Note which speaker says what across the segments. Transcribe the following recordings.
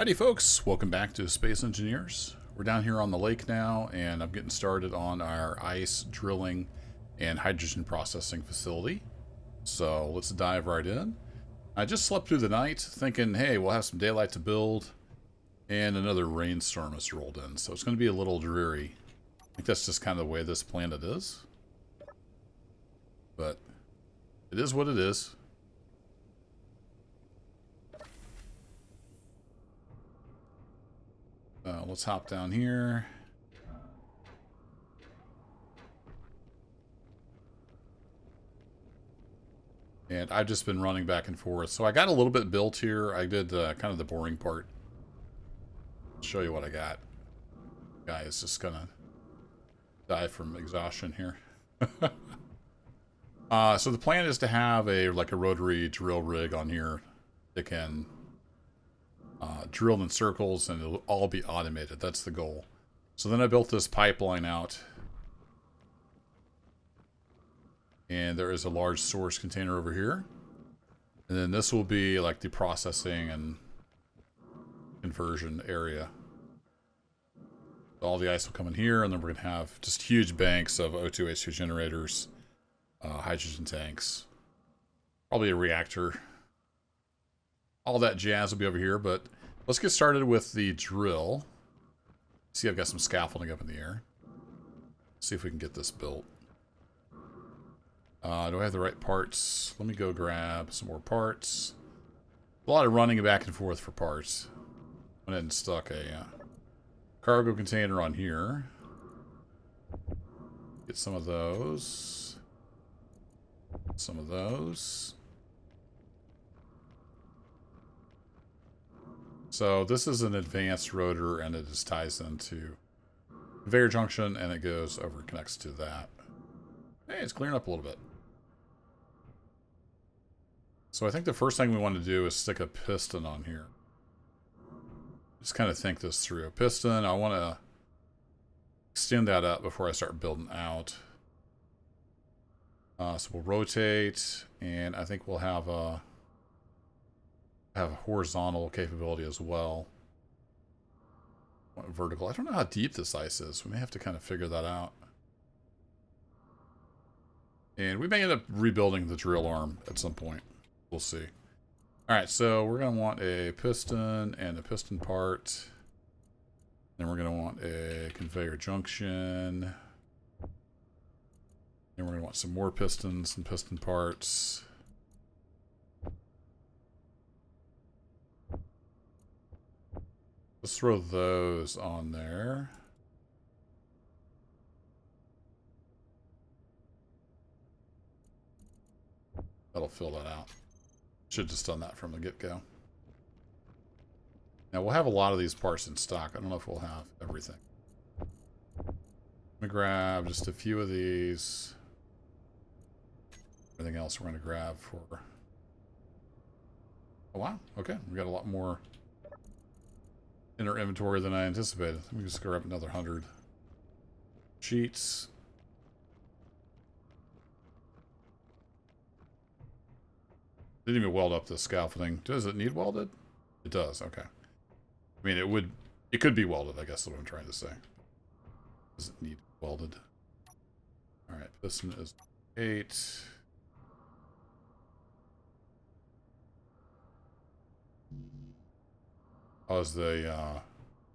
Speaker 1: Howdy folks, welcome back to Space Engineers. We're down here on the lake now and I'm getting started on our ice drilling and hydrogen processing facility. So let's dive right in. I just slept through the night thinking, hey, we'll have some daylight to build, and another rainstorm has rolled in. So it's going to be a little dreary. I think that's just kind of the way this planet is. But it is what it is. Let's hop down here. And I've just been running back and forth. So I got a little bit built here. I did kind of the boring part. I'll show you what I got. Guy is just gonna die from exhaustion here. So the plan is to have a rotary drill rig on here that can drill in circles, and it'll all be automated. That's the goal. So then I built this pipeline out, and there is a large source container over here, and then this will be like the processing and conversion area. All the ice will come in here, and then we're going to have just huge banks of O2 H2 generators, hydrogen tanks, probably a reactor. All that jazz will be over here, but let's get started with the drill. See, I've got some scaffolding up in the air. See if we can get this built. Do I have the right parts? Let me go grab some more parts. A lot of running back and forth for parts. I went ahead and stuck a cargo container on here. Get some of those. Some of those. So this is an advanced rotor, and it just ties into conveyor junction, and it goes over, connects to that. Hey, it's clearing up a little bit. So I think the first thing we want to do is stick a piston on here. Just kind of think this through. A piston, I want to extend that up before I start building out. So we'll rotate, and I think we'll have a horizontal capability as well. Vertical. I don't know how deep this ice is. We may have to kind of figure that out. And we may end up rebuilding the drill arm at some point. We'll see. Alright, so we're going to want a piston and a piston part. Then we're going to want a conveyor junction. Then we're going to want some more pistons and piston parts. Let's throw those on there. That'll fill that out. Should have just done that from the get-go. Now, we'll have a lot of these parts in stock. I don't know if we'll have everything. Let me grab just a few of these. Everything else we're going to grab for... Oh, wow. Okay. We got a lot more in our inventory than I anticipated. Let me just grab another 100 sheets. Didn't even weld up the scaffolding. Does it need welded? It does, okay. I mean, it could be welded, I guess is what I'm trying to say. Does it need welded? Alright, piston is 8. Oh, is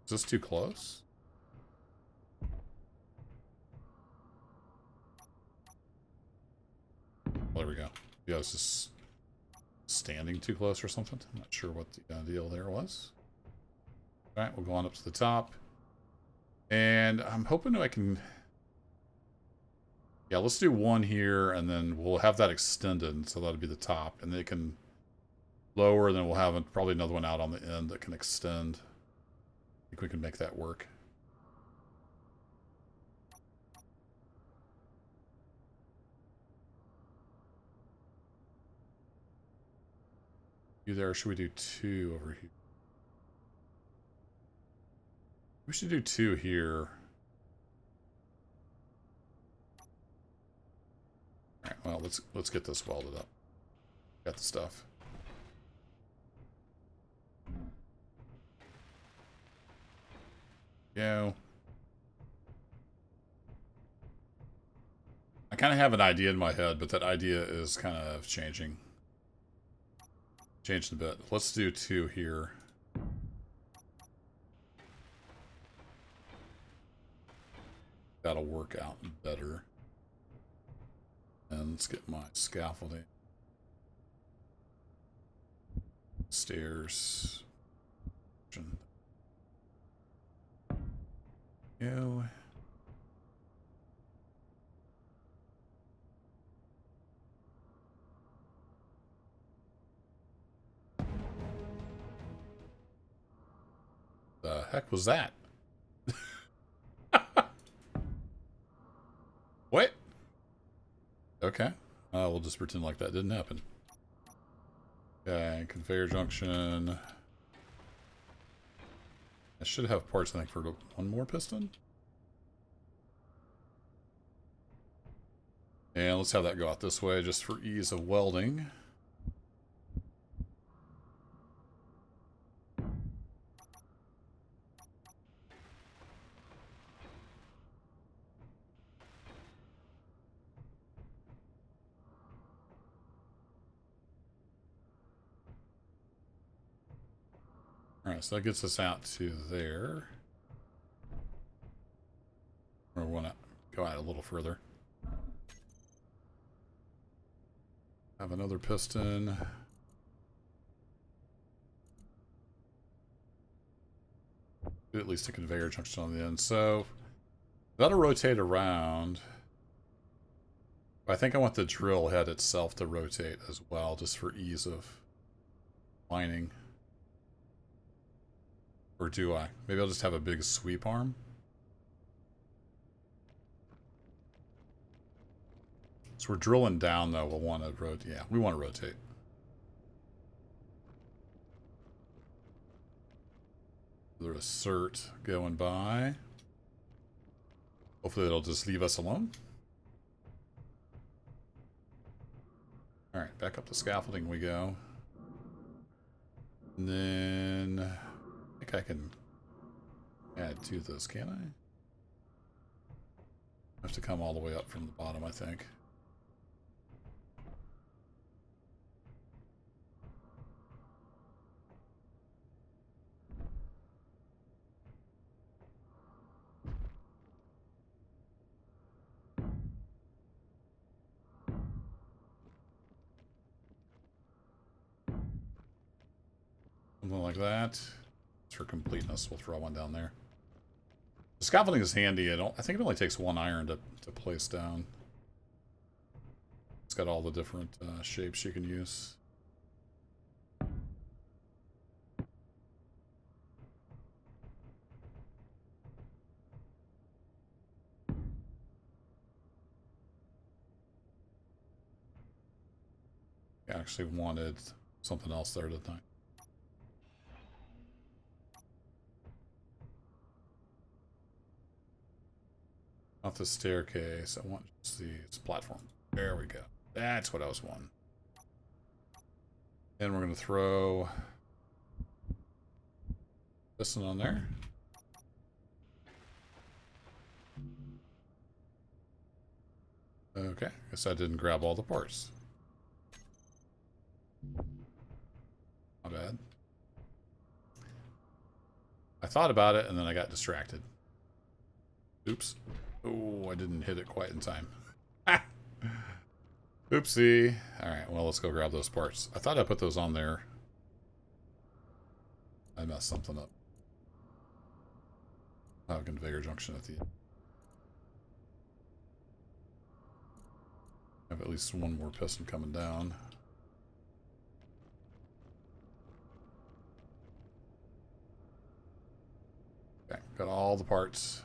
Speaker 1: this too close? Well, there we go. Yeah, it's just standing too close or something. I'm not sure what the deal there was. All right, we'll go on up to the top. And I'm hoping I can... Yeah, let's do one here, and then we'll have that extended, so that'll be the top. And then it can lower, and then we'll have probably another one out on the end that can extend. I think we can make that work. You there? Or should we do 2 over here? We should do 2 here. All right. Well, let's get this welded up. Got the stuff. go. I kind of have an idea in my head, but that idea is kind of changing. Changed a bit. Let's do 2 here. That'll work out better. And let's get my scaffolding. Stairs. Go. The heck was that? What? Okay. We'll just pretend like that didn't happen. Okay, conveyor junction. I should have parts, I think, for 1 more piston. And let's have that go out this way, just for ease of welding. Alright, so that gets us out to there. Or we want to go out a little further. Have another piston. Do at least a conveyor junction on the end. So that'll rotate around. I think I want the drill head itself to rotate as well, just for ease of mining. Or do I? Maybe I'll just have a big sweep arm. So we're drilling down, though. We'll want to rotate. Yeah, we want to rotate. There's a cert going by. Hopefully it'll just leave us alone. Alright, back up the scaffolding we go. And then I think I can add to this, can I? I have to come all the way up from the bottom, I think. Something like that. For completeness, we'll throw one down there. The scaffolding is handy. I think it only takes 1 iron to place down. It's got all the different shapes you can use. I actually wanted something else there, didn't I? Not the staircase. I want just the platform. There we go. That's what I was wanting. And we're going to throw this one on there. Okay. Guess I didn't grab all the parts. Not bad. I thought about it and then I got distracted. Oops. Oh, I didn't hit it quite in time. Oopsie. Alright, well, let's go grab those parts. I thought I put those on there. I messed something up. I'll have a conveyor junction at the end. I have at least 1 more piston coming down. Okay, got all the parts.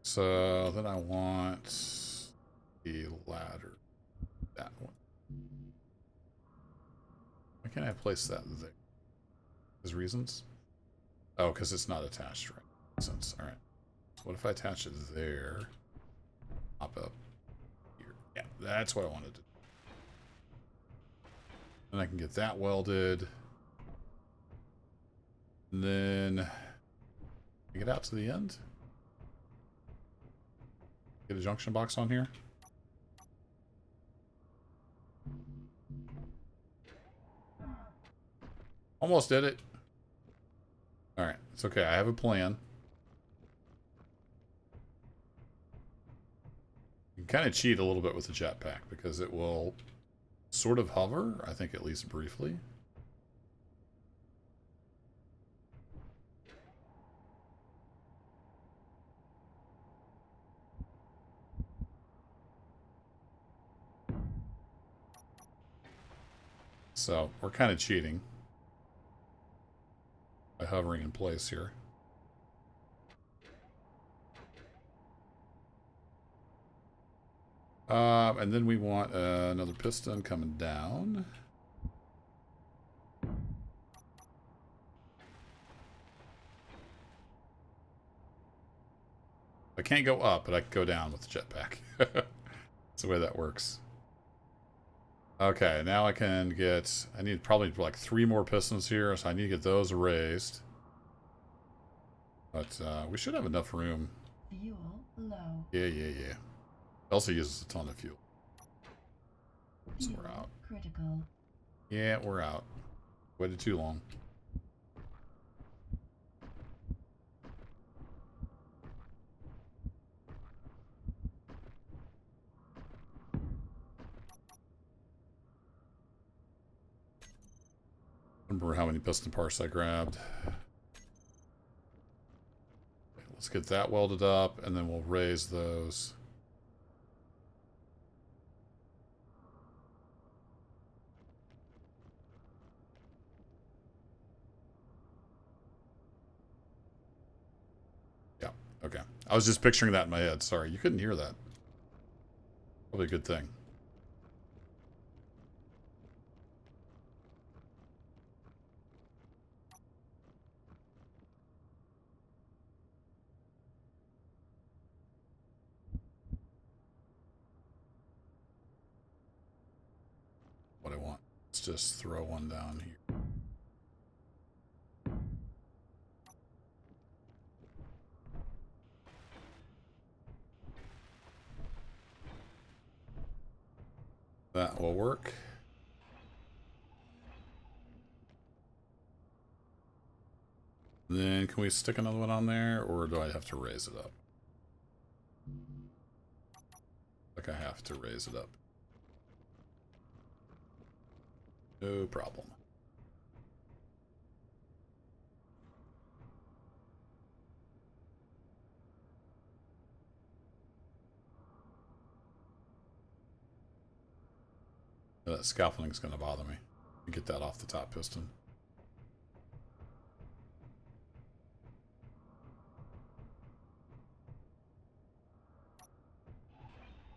Speaker 1: So then I want the ladder. That one. Why can't I place that there? There's reasons. Oh, because it's not attached, right? Since, all right. So what if I attach it there? Pop up here. Yeah, that's what I wanted to do. Then I can get that welded. And then get out to the end. Get a junction box on here. Almost did it. Alright, it's okay. I have a plan. You can kind of cheat a little bit with the jetpack because it will sort of hover, I think at least briefly. So we're kind of cheating by hovering in place here. And then we want another piston coming down. I can't go up, but I can go down with the jetpack. That's the way that works. Okay, now I can get... I need probably like 3 more pistons here, so I need to get those raised. But we should have enough room.
Speaker 2: Fuel low.
Speaker 1: Yeah. It also uses a ton of fuel. So we're out.
Speaker 2: Critical.
Speaker 1: Yeah, we're out. Waited too long. Remember how many piston parts I grabbed. Okay, let's get that welded up, and then we'll raise those. Yeah, okay. I was just picturing that in my head. Sorry, you couldn't hear that. Probably a good thing. What I want. Let's just throw one down here. That will work. Then can we stick another one on there, or do I have to raise it up? Like I have to raise it up. No problem. That scaffolding is going to bother me. Get that off the top piston.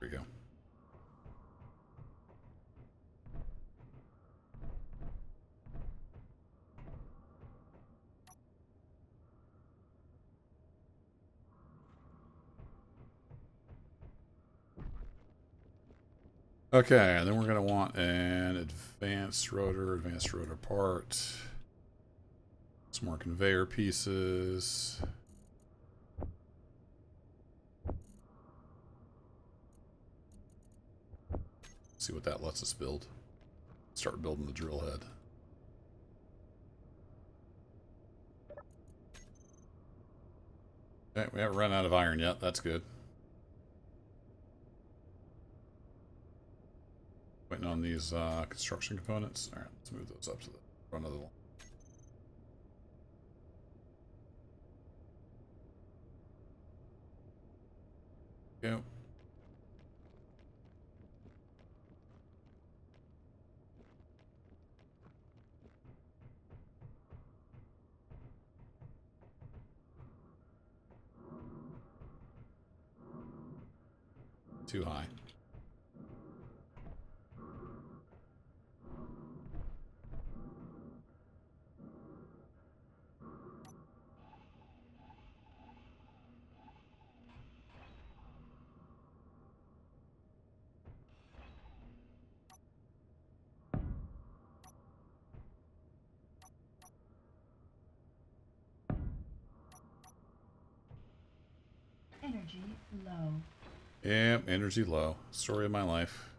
Speaker 1: There we go. Okay, and then we're going to want an advanced rotor part. Some more conveyor pieces. See what that lets us build. Start building the drill head. Okay, we haven't run out of iron yet. That's good. Waiting on these construction components. All right, let's move those up to the front of the line. Go. Too high.
Speaker 2: Energy low.
Speaker 1: Yeah, energy low. Story of my life.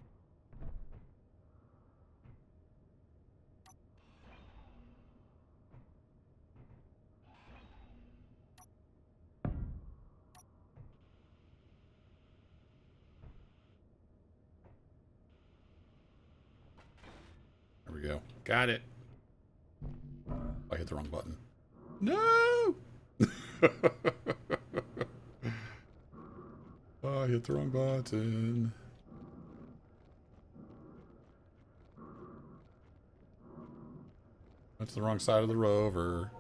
Speaker 1: There we go. Got it. I hit the wrong button. No! Oh, I hit the wrong button. Went to the wrong side of the rover.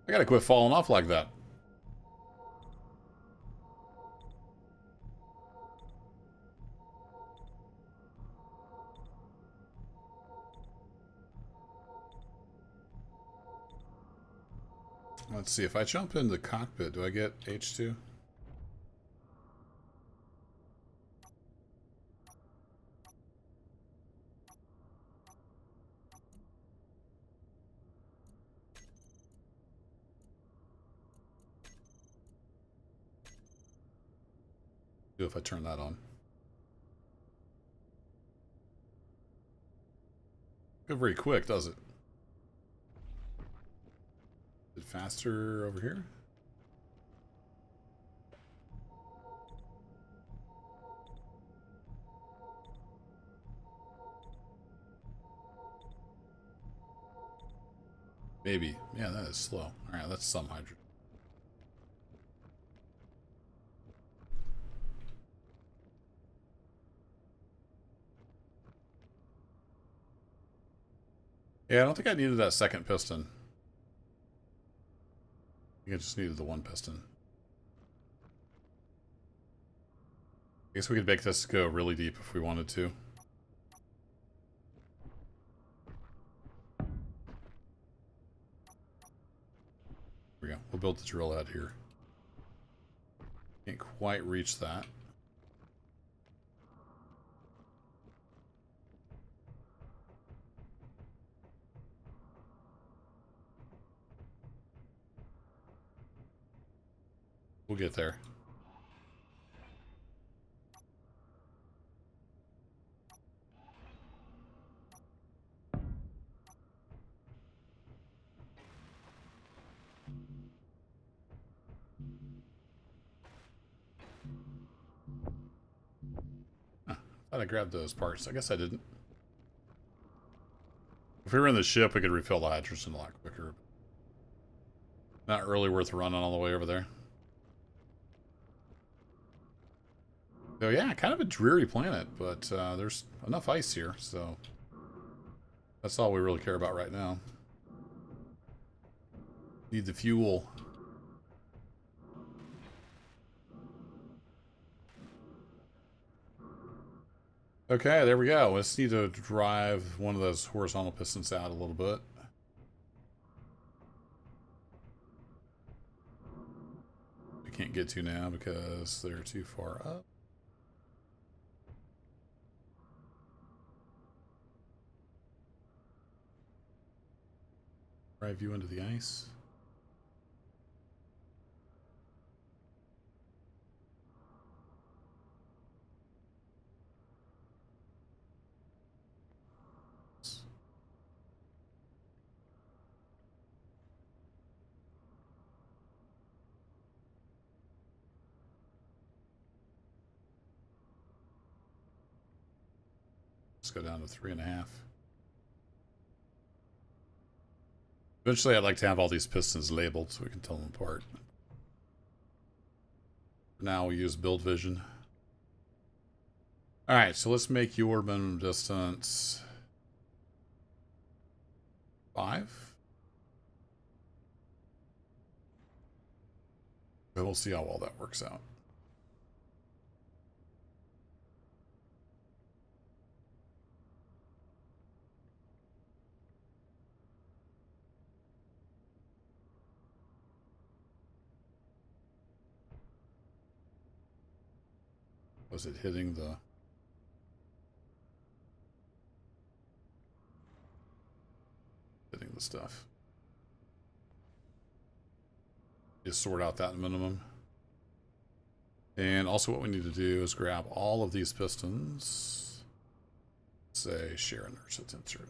Speaker 1: I gotta quit falling off like that. Let's see, if I jump into the cockpit, do I get H2? Do if I turn that on. Go very quick, does it? Is it faster over here? Maybe. Yeah, that is slow. Alright, that's some hydrogen. Yeah, I don't think I needed that second piston. I think I just needed the one piston. I guess we could make this go really deep if we wanted to. There we go. We'll build the drill out here. Can't quite reach that. We'll get there. Huh. Thought I grabbed those parts. I guess I didn't. If we were in the ship, we could refill the hydrogen a lot quicker. Not really worth running all the way over there. So yeah, kind of a dreary planet, but there's enough ice here, so that's all we really care about right now. Need the fuel. Okay, there we go. Let's need to drive one of those horizontal pistons out a little bit. I can't get to now because they're too far up. Drive you into the ice. Let's go down to 3.5. Eventually, I'd like to have all these pistons labeled so we can tell them apart. For now, we use build vision. Alright, so let's make your minimum distance 5. And we'll see how well that works out. Was it hitting the... hitting the stuff? to sort out that minimum. And also what we need to do is grab all of these pistons. Say share inertia tensor.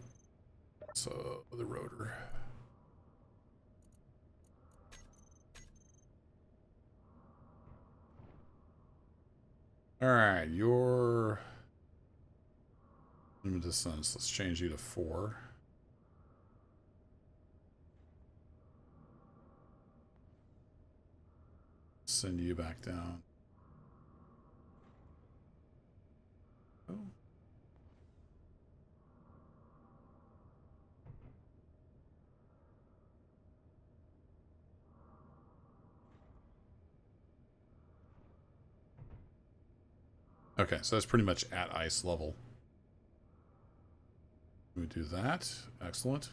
Speaker 1: So the rotor. Alright, your minimum distance, let's change you to 4. Send you back down. Oh. Okay, so that's pretty much at ice level. We do that. Excellent.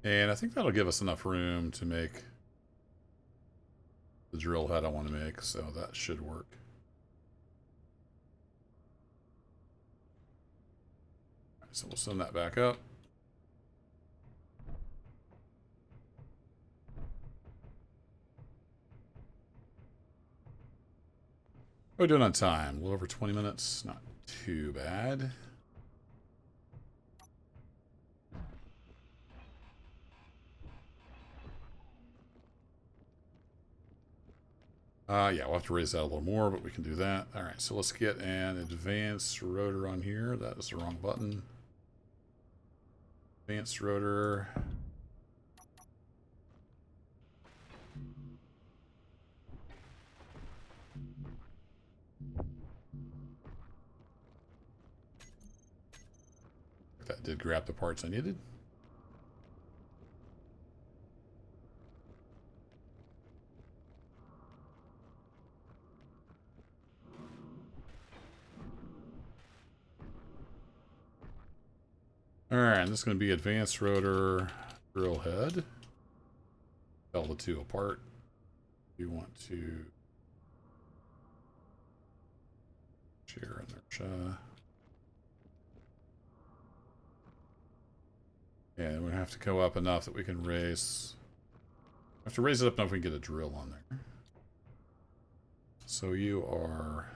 Speaker 1: And I think that'll give us enough room to make the drill head I want to make, so that should work. All right, so we'll send that back up. What are we doing on time? A little over 20 minutes. Not too bad. Yeah, we'll have to raise that a little more, but we can do that. All right, so let's get an advanced rotor on here. That is the wrong button. Advanced rotor. That did grab the parts I needed. Alright, this is going to be advanced rotor drill head. Tell the two apart. You want to share inertia. Yeah, we have to go up enough that we can raise. We have to raise it up enough we can get a drill on there. So you are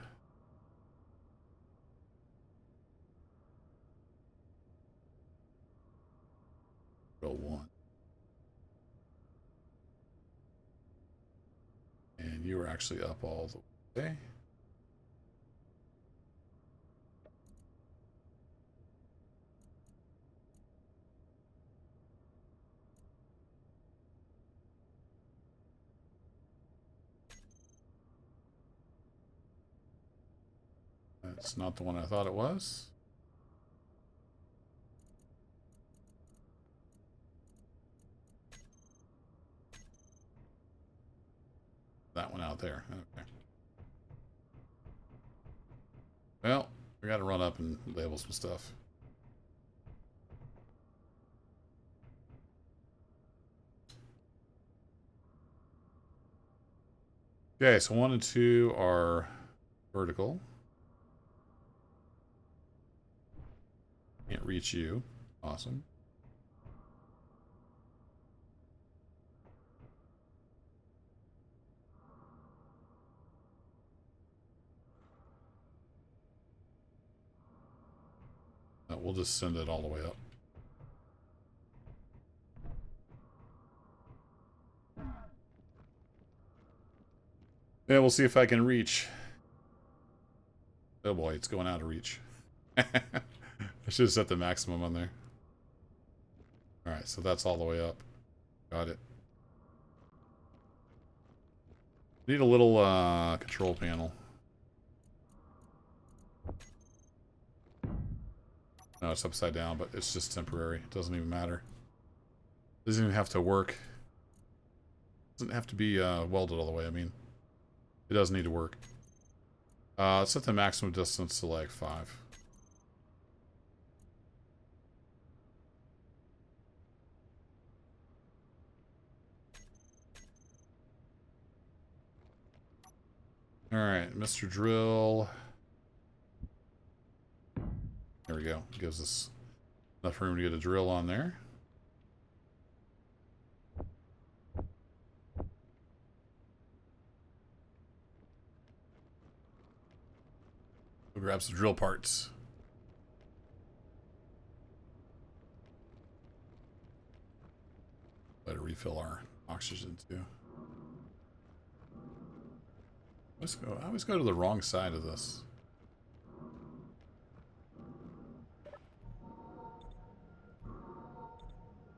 Speaker 1: drill 1. And you are actually up all the way. That's not the one I thought it was. That one out there. Okay. Well, we got to run up and label some stuff. Okay, so 1 and 2 are vertical. Can't reach you. Awesome. We'll just send it all the way up. Yeah, we'll see if I can reach. Oh boy, it's going out of reach. I should have set the maximum on there. Alright, so that's all the way up. Got it. Need a little control panel. No, it's upside down, but it's just temporary. It doesn't even matter. It doesn't even have to work. It doesn't have to be welded all the way, I mean. It does need to work. Set the maximum distance to like 5. Alright, Mr. Drill. There we go. Gives us Enough room to get a drill on there. We'll grab some drill parts. Better refill our oxygen too. I always go to the wrong side of this.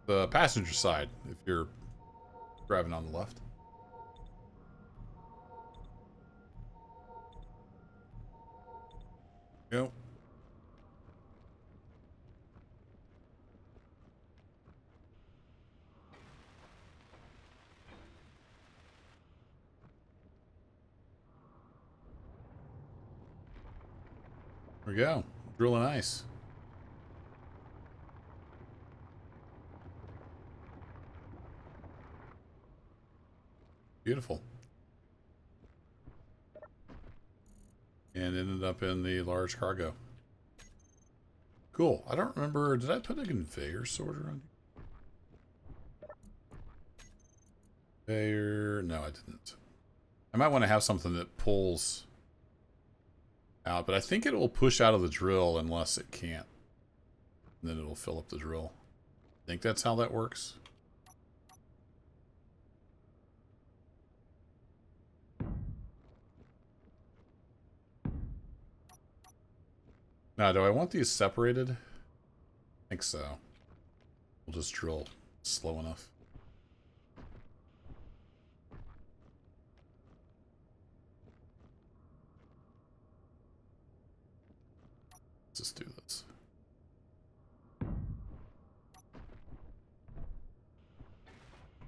Speaker 1: The passenger side, if you're driving on the left. Go. There we go. Drilling ice. Beautiful. And ended up in the large cargo. Cool. I don't remember. Did I put a conveyor sorter on? Conveyor. No, I didn't. I might want to have something that pulls out, but I think it will push out of the drill unless it can't. And then it'll fill up the drill. I think that's how that works. Now, do I want these separated? I think so. We'll just drill slow enough. Let's just do this.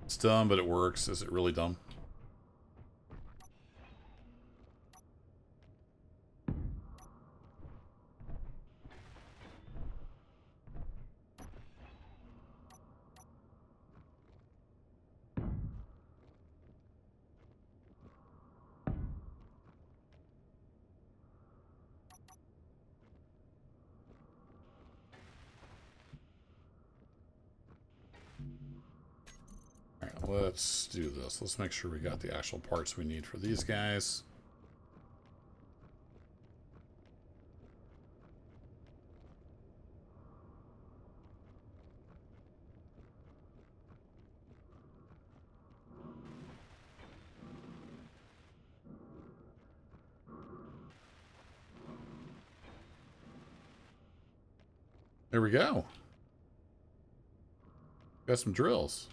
Speaker 1: It's dumb, but it works. Is it really dumb? Let's do this. Let's make sure we got the actual parts we need for these guys. There we go. Got some drills.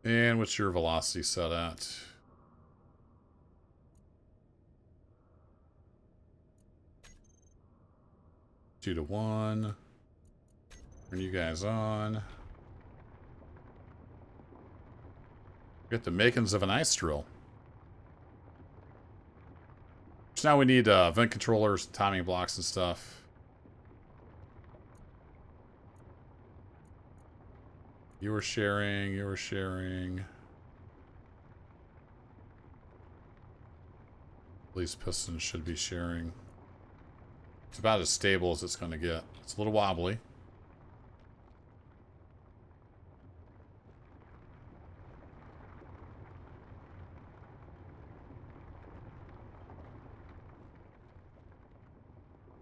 Speaker 1: And what's your velocity set at? Two to 1. Turn you guys on. Get the makings of an ice drill. So now we need vent controllers, timing blocks and stuff. You were sharing, you were sharing. These pistons should be sharing. It's about as stable as it's going to get. It's a little wobbly.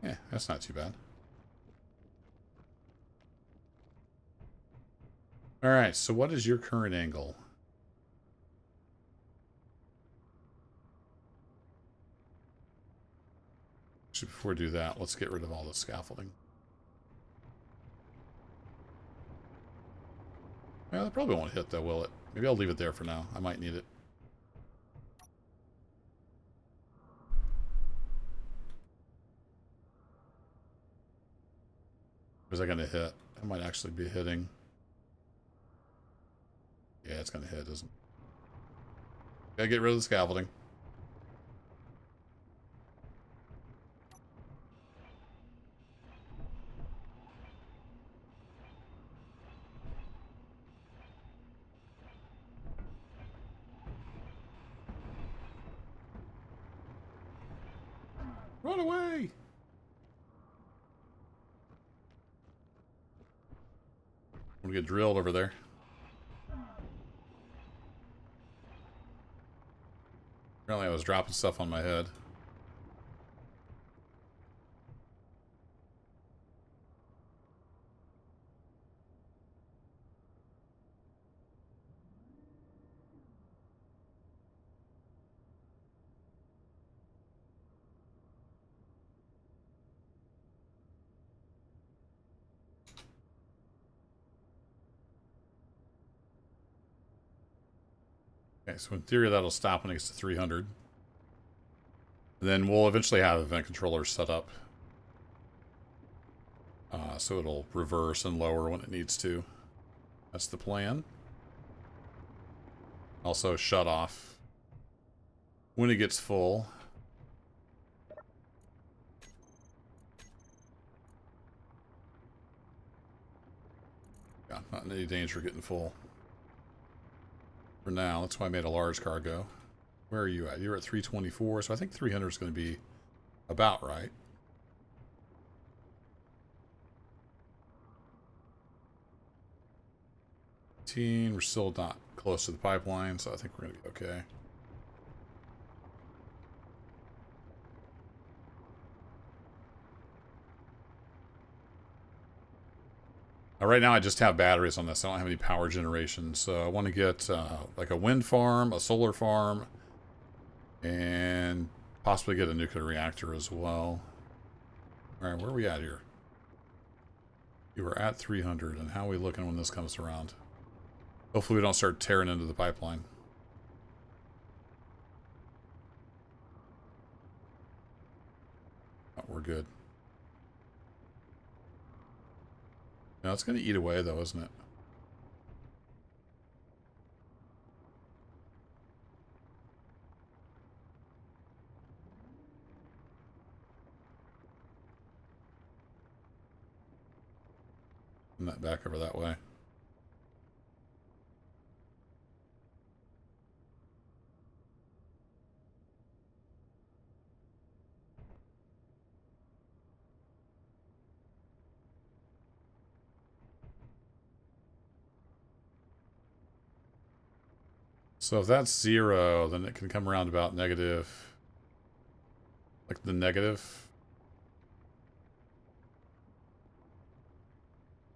Speaker 1: Yeah, that's not too bad. Alright, so what is your current angle? Actually, before we do that, let's get rid of all the scaffolding. Yeah, that probably won't hit though, will it? Maybe I'll leave it there for now. I might need it. Is that going to hit? It might actually be hitting. Yeah, it's going to hit, isn't it? Gotta get rid of the scaffolding. Run away! I'm gonna get drilled over there. Apparently I was dropping stuff on my head. Okay, so in theory that'll stop when it gets to 300. And then we'll eventually have event controllers set up. So it'll reverse and lower when it needs to. That's the plan. Also shut off when it gets full. Yeah, not in any danger of getting full. For now, that's why I made a large cargo. Where are you at? You're at 324, so I think 300 is going to be about right. We're still not close to the pipeline, so I think we're going to be okay. Right now I just have batteries on this. I don't have any power generation, so I want to get like a wind farm, a solar farm, and possibly get a nuclear reactor as well. Alright, where are we at here? You were at 300, and how are we looking when this comes around? Hopefully we don't start tearing into the pipeline. Oh, we're good. Now it's going to eat away though, isn't it? Send that back over that way. So if that's 0, then it can come around about negative, like the negative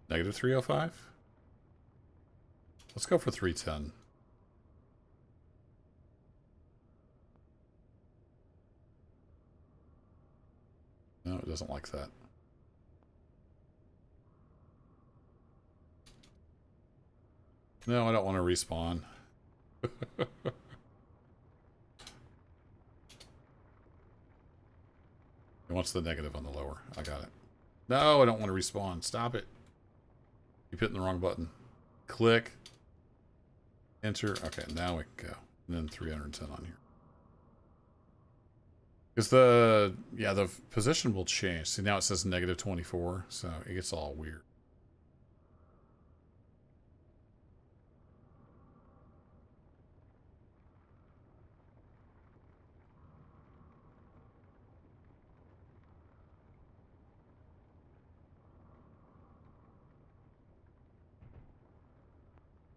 Speaker 1: 305. Let's go for 310. No, it doesn't like that. No, I don't want to respawn. It wants the negative on the lower. I got it. No, I don't want to respawn. Stop it. Keep hitting the wrong button. Click. Enter. Okay, now we can go. And then 310 on here. Because the position will change. See, now it says negative 24, so it gets all weird.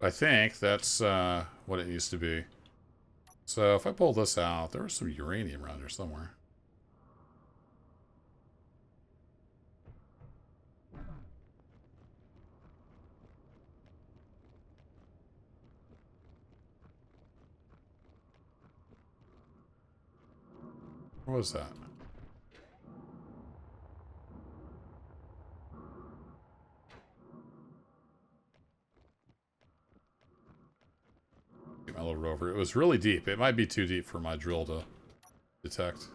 Speaker 1: I think that's what it used to be. So if I pull this out, there was some uranium around here somewhere. What was that? Get my little rover. It was really deep. It might be too deep for my drill to detect.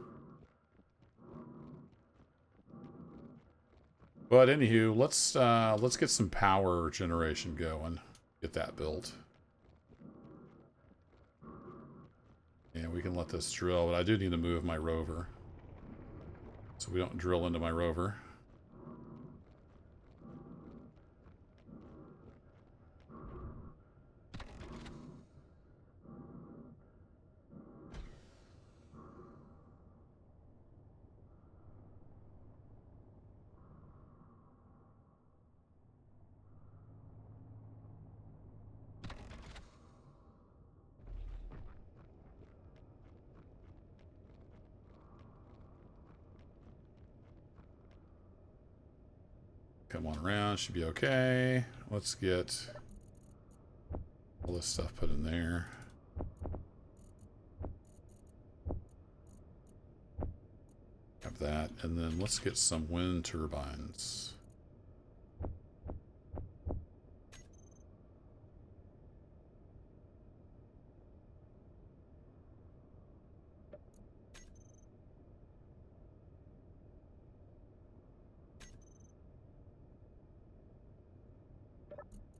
Speaker 1: But anywho, let's get some power generation going. Get that built. And we can let this drill, but I do need to move my rover. So we don't drill into my rover. come on around. Should be okay. Let's get all this stuff put in there. Have that. And then let's get some wind turbines.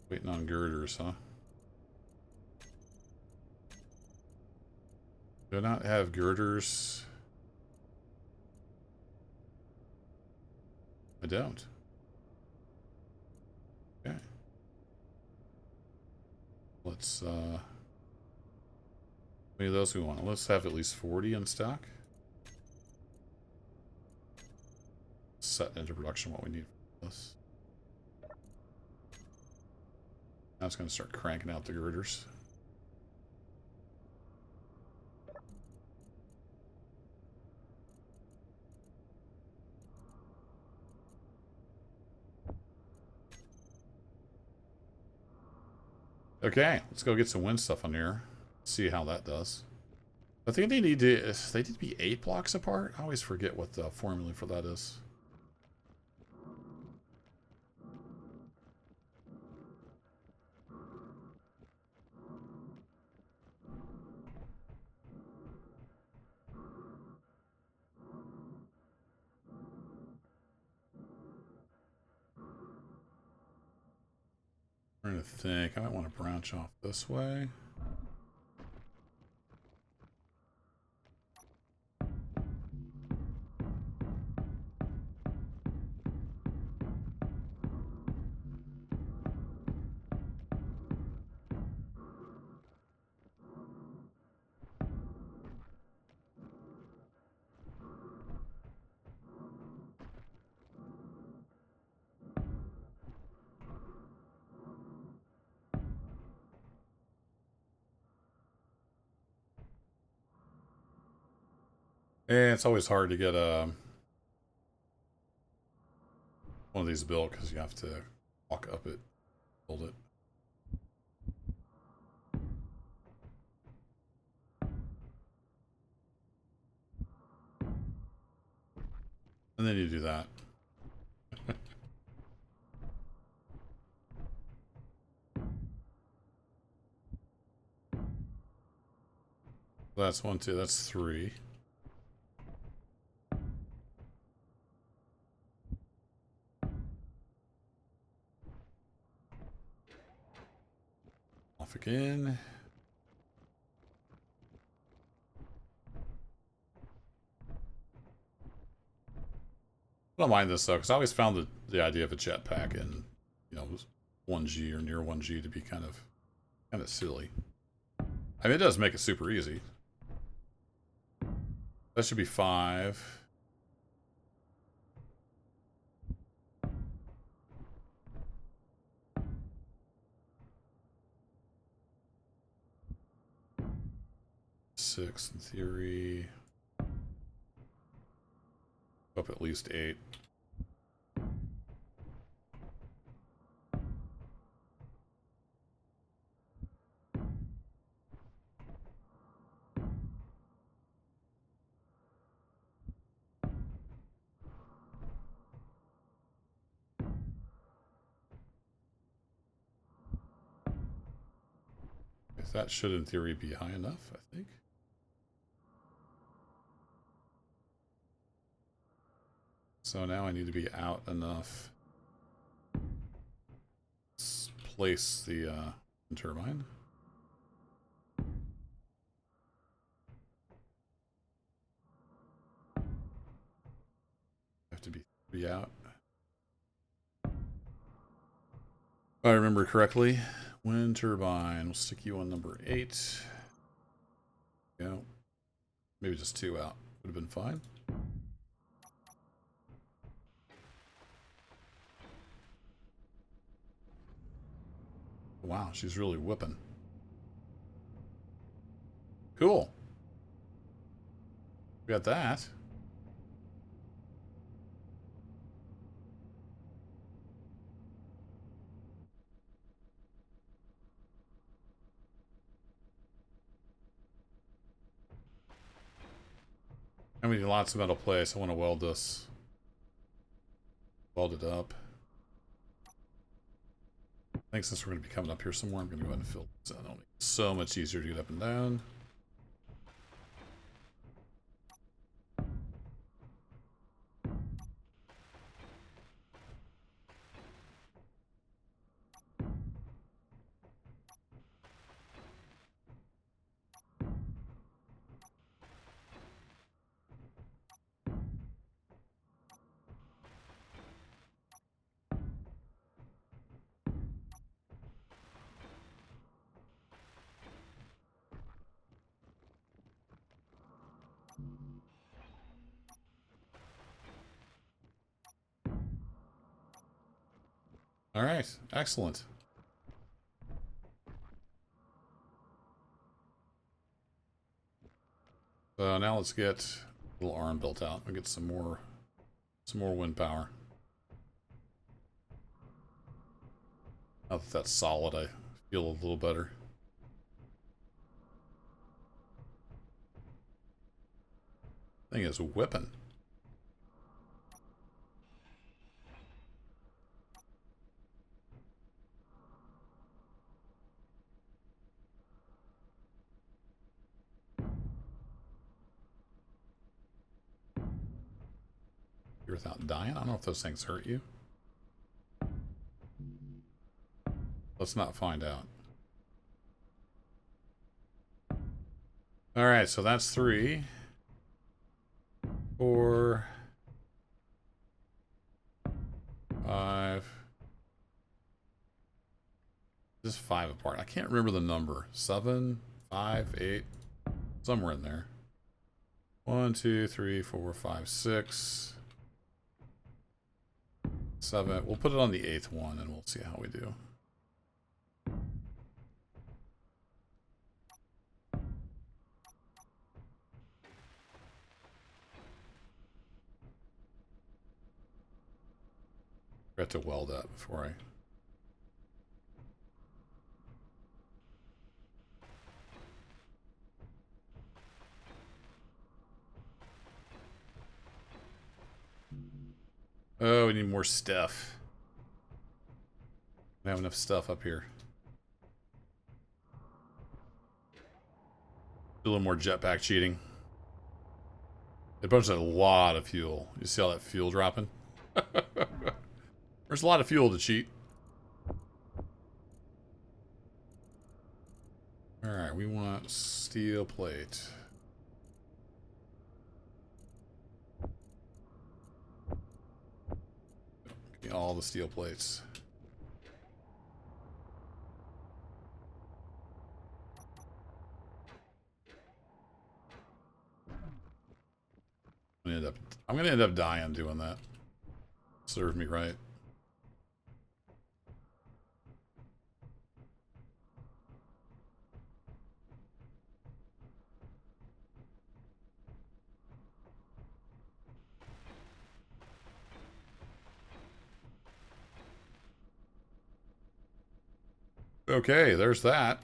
Speaker 1: Waiting on girders, huh? Do I not have girders? I don't. Okay. Let's, how many of those we want? Let's have at least 40 in stock. Set into production what we need for this. Now it's going to start cranking out the girders. Okay, let's go get some wind stuff on here. See how that does. I think they need to be 8 blocks apart. I always forget what the formula for that is. I'm trying to think. I might want to branch off this way. And it's always hard to get one of these built because you have to walk up it, build it. And then you do that. That's 1, 2, that's 3. Off again. I don't mind this though, because I always found the idea of a jetpack in, you know, 1G or near 1G to be kind of silly. I mean, it does make it super easy. That should be 5. Six in theory. Up at least 8. That should in theory be high enough, I think. So now I need to be out enough. Let's place the turbine. Have to be out. If I remember correctly, wind turbine. We'll stick you on number 8. Yeah. Maybe just 2 out. Would have been fine. Wow, she's really whipping. Cool. We got that. I mean, lots of metal plates. I want to weld this. Weld it up. I think since we're going to be coming up here somewhere, I'm going to go ahead and fill this in. It'll make it so much easier to get up and down. All right, excellent. So now let's get a little arm built out. We'll get some more wind power. Now that that's solid, I feel a little better. Thing is whipping. You're without dying? I don't know if those things hurt you. Let's not find out. Alright, so that's 3. 4. 5. This is 5 apart. I can't remember the number. 7, 5, 8. Somewhere in there. 1, 2, 3, 4, 5, 6. 7. We'll put it on the 8th one and we'll see how we do. I have to weld that before Oh, we need more stuff. I don't have enough stuff up here. Do a little more jetpack cheating. It burns a lot of fuel. You see all that fuel dropping? There's a lot of fuel to cheat. Alright, we want steel plate. Give me all the steel plates. I'm gonna end up dying doing that. Serve me right. Okay, there's that.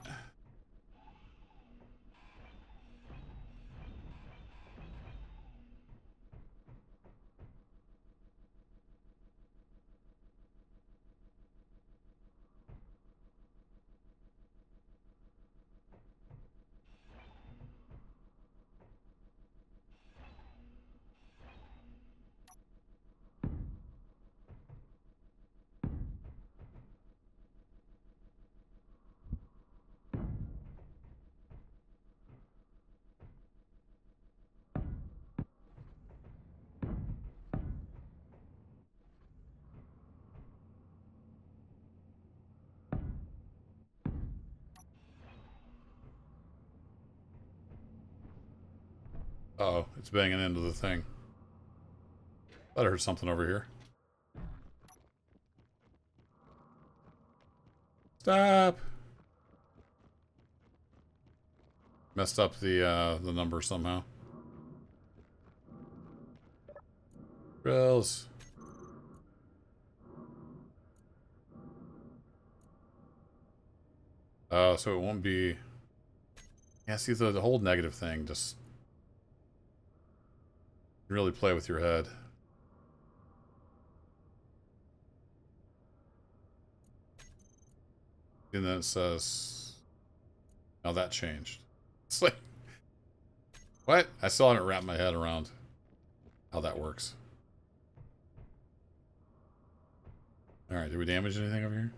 Speaker 1: Uh-oh, it's banging into the thing. Thought I heard something over here. Stop! Messed up the number somehow. Rails. Oh, so it won't be... Yeah, see, the whole negative thing just... Really play with your head. And then it says, now that changed. It's like, what? I still haven't wrapped my head around how that works. Alright, did we damage anything over here?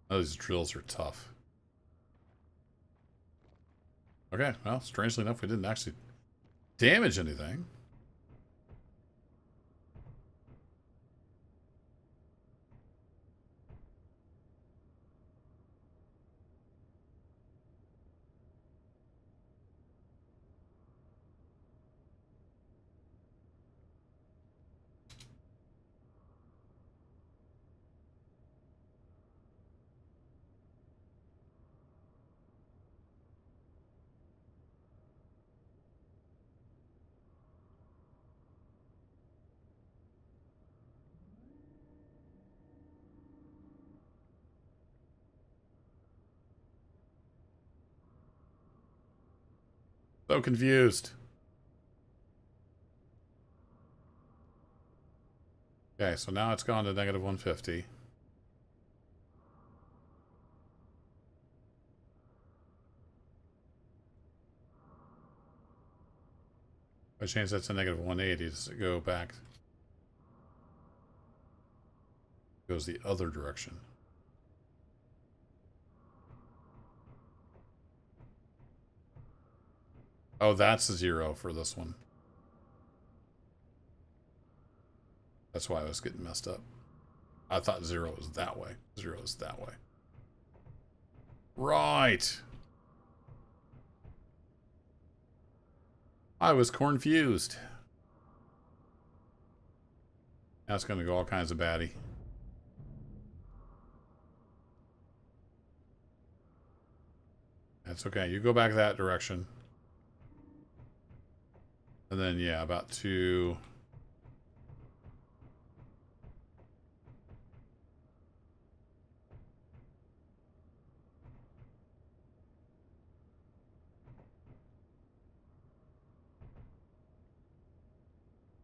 Speaker 1: Oh, these drills are tough. Okay, well, strangely enough, we didn't actually damage anything. So confused. Okay, so now it's gone to negative 150. If I change that to negative 180, does it go back? It goes the other direction. Oh, that's a 0 for this one. That's why I was getting messed up. I thought 0 was that way. 0 is that way. Right. I was confused. Now it's going to go all kinds of batty. That's okay. You go back that direction. And then, yeah, about 2...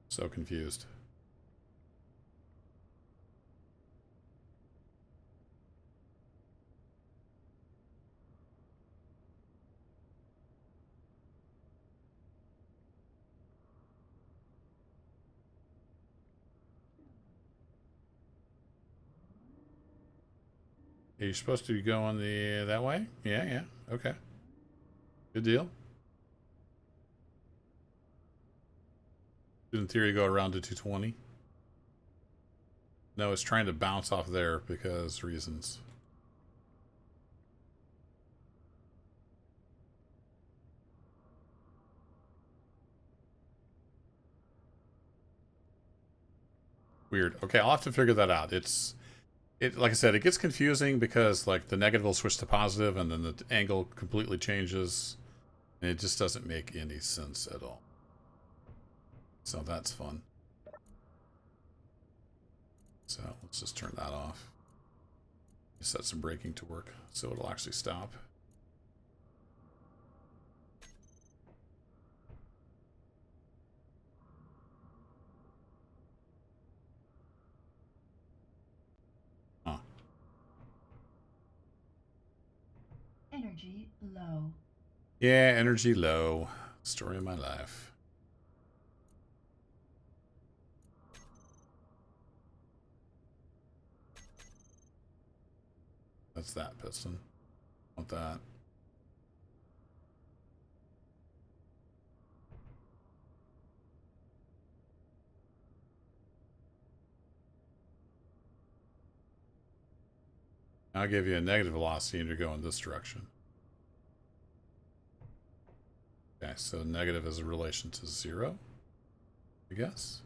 Speaker 1: So confused. Are you supposed to go on the that way? Yeah, yeah. Okay. Good deal. In theory, go around to 220. No, it's trying to bounce off there because reasons. Weird. Okay, I'll have to figure that out. Like I said, it gets confusing because like the negative will switch to positive and then the angle completely changes. And it just doesn't make any sense at all. So that's fun. So let's just turn that off. Set some braking to work so it'll actually stop. Huh.
Speaker 2: Energy low.
Speaker 1: Yeah, energy low. Story of my life. That's that piston. Want that. I'll give you a negative velocity and you go in this direction. Okay, so negative is a relation to 0, I guess.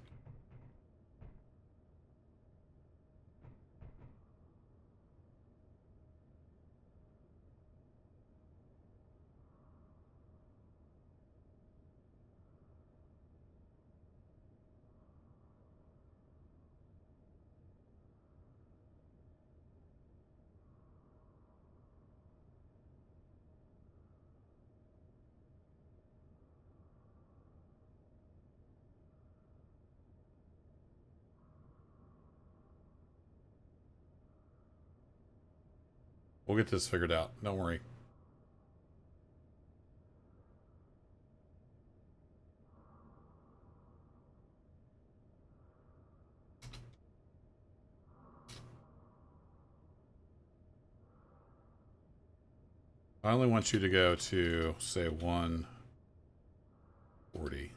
Speaker 1: We'll get this figured out. Don't worry. I only want you to go to, say, 140.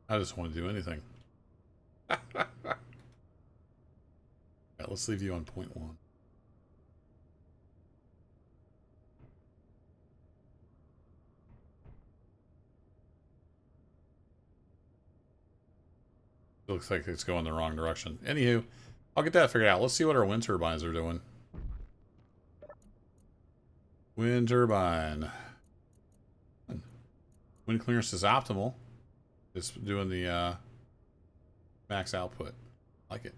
Speaker 1: I just want to do anything. Yeah, let's leave you on 0.1. It looks like it's going the wrong direction. Anywho, I'll get that figured out. Let's see what our wind turbines are doing. Wind turbine. Wind clearance is optimal. It's doing the max output. Like it.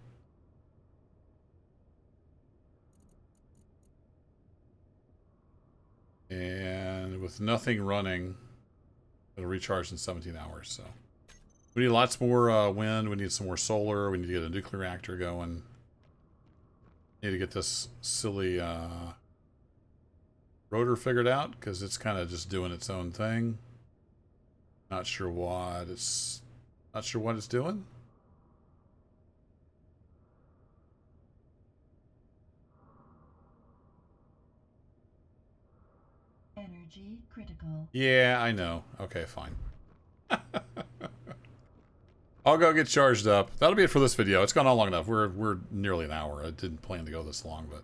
Speaker 1: And with nothing running, it'll recharge in 17 hours. So we need lots more wind. We need some more solar. We need to get a nuclear reactor going. Need to get this silly rotor figured out because it's kind of just doing its own thing. Not sure what it's doing.
Speaker 2: Energy critical.
Speaker 1: Yeah, I know. Okay, fine. I'll go get charged up. That'll be it for this video. It's gone on long enough. We're nearly an hour. I didn't plan to go this long, but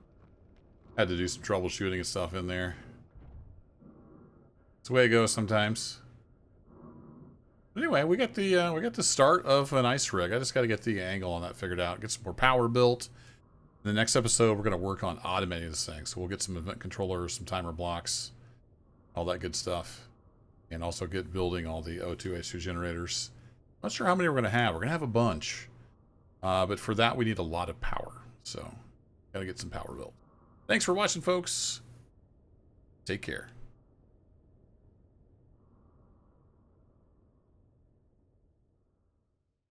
Speaker 1: had to do some troubleshooting and stuff in there. It's the way it goes sometimes. Anyway, we got the start of an ice rig. I just got to get the angle on that figured out. Get some more power built. In the next episode, we're going to work on automating this thing. So we'll get some event controllers, some timer blocks, all that good stuff, and also get building all the O2H2 generators. Not sure how many we're going to have. We're going to have a bunch, but for that we need a lot of power. So got to get some power built. Thanks for watching, folks. Take care.